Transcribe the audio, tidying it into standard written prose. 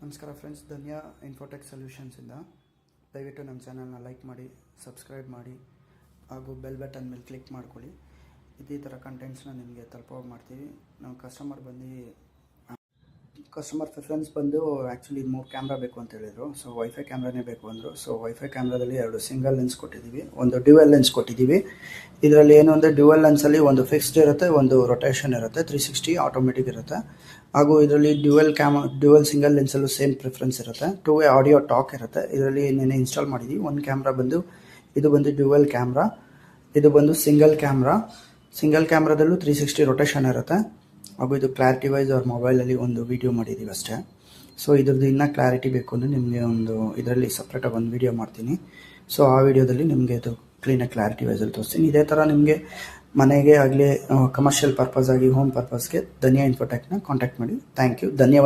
ನಮಸ್ಕಾರ ಫ್ರೆಂಡ್ಸ್, ಧನ್ಯ ಇನ್ಫೋಟೆಕ್ ಸೊಲ್ಯೂಷನ್ಸಿಂದ. ದಯವಿಟ್ಟು ನಮ್ಮ ಚಾನಲ್ನ ಲೈಕ್ ಮಾಡಿ, ಸಬ್ಸ್ಕ್ರೈಬ್ ಮಾಡಿ ಹಾಗೂ ಬೆಲ್ ಬಟನ್ ಮೇಲೆ ಕ್ಲಿಕ್ ಮಾಡ್ಕೊಳ್ಳಿ. ಇದೇ ಥರ ಕಂಟೆಂಟ್ಸ್ನ ನಿಮಗೆ ತಲುಪೋಗಿ ಮಾಡ್ತೀವಿ. ನಾವು ಕಸ್ಟಮರ್ ಪ್ರಿಫರೆನ್ಸ್ ಬಂದು ಆ್ಯಕ್ಚುಲಿ 3 ಕ್ಯಾಮ್ರಾ ಬೇಕು ಅಂತ ಹೇಳಿದರು. ಸೊ ವೈಫೈ ಕ್ಯಾಮ್ರಾನೇ ಬೇಕು ಅಂದರು. ಸೊ ವೈಫೈ ಕ್ಯಾಮ್ರಾದಲ್ಲಿ 2 ಸಿಂಗಲ್ ಲೆನ್ಸ್ ಕೊಟ್ಟಿದ್ದೀವಿ, ಒಂದು ಡ್ಯುಯಲ್ ಲೆನ್ಸ್ ಕೊಟ್ಟಿದ್ದೀವಿ. ಇದರಲ್ಲಿ ಏನು ಅಂದರೆ ಡ್ಯುಯಲ್ ಲೆನ್ಸಲ್ಲಿ ಒಂದು ಫಿಕ್ಸ್ಡ್ ಇರುತ್ತೆ, ಒಂದು ರೊಟೇಷನ್ ಇರುತ್ತೆ, 360 ಆಟೋಮೆಟಿಕ್ ಇರುತ್ತೆ. ಹಾಗೂ ಇದರಲ್ಲಿ ಡ್ಯುಯಲ್ ಸಿಂಗಲ್ ಲೆನ್ಸಲ್ಲೂ ಸೇಮ್ ಪ್ರಿಫರೆನ್ಸ್ ಇರುತ್ತೆ. 2 ವೇ ಆಡಿಯೋ ಟಾಕ್ ಇರುತ್ತೆ. ಇದರಲ್ಲಿ ನೆನೆ ಇನ್ಸ್ಟಾಲ್ ಮಾಡಿದ್ದೀವಿ. ಒಂದು ಕ್ಯಾಮ್ರಾ ಬಂದು ಇದು ಬಂದು ಡ್ಯುಯಲ್ ಕ್ಯಾಮ್ರಾ, ಇದು ಬಂದು ಸಿಂಗಲ್ ಕ್ಯಾಮ್ರಾದಲ್ಲೂ 360 ರೊಟೇಷನ್ ಇರುತ್ತೆ. ಹಾಗೂ ಇದು ಕ್ಲಾರಿಟಿ ವೈಸ್ ಅವ್ರ ಮೊಬೈಲಲ್ಲಿ ಒಂದು ವೀಡಿಯೋ ಮಾಡಿದ್ದೀವಿ ಅಷ್ಟೇ. ಸೊ ಇದ್ರದ್ದು ಇನ್ನೂ ಕ್ಲಾರಿಟಿ ಬೇಕು ಅಂದರೆ ನಿಮಗೆ ಇದರಲ್ಲಿ ಸಪ್ರೇಟಾಗಿ ಒಂದು ವೀಡಿಯೋ ಮಾಡ್ತೀನಿ. ಸೊ ಆ ವಿಡಿಯೋದಲ್ಲಿ ನಿಮಗೆ ಅದು ಕ್ಲೀನಾಗಿ ಕ್ಲಾರಿಟಿ ವೈಸಲ್ಲಿ ತೋರಿಸ್ತೀನಿ. ಇದೇ ಥರ ನಿಮಗೆ ಮನೆಗೆ ಆಗಲಿ ಕಮರ್ಷಿಯಲ್ ಪರ್ಪಸ್ ಆಗಿ ಹೋಮ್ ಪರ್ಪಸ್ಗೆ ಧನ್ಯ ಇನ್ಫೋಟೆಕ್ನ ಕಾಂಟ್ಯಾಕ್ಟ್ ಮಾಡಿ. ಥ್ಯಾಂಕ್ ಯು, ಧನ್ಯವಾದ.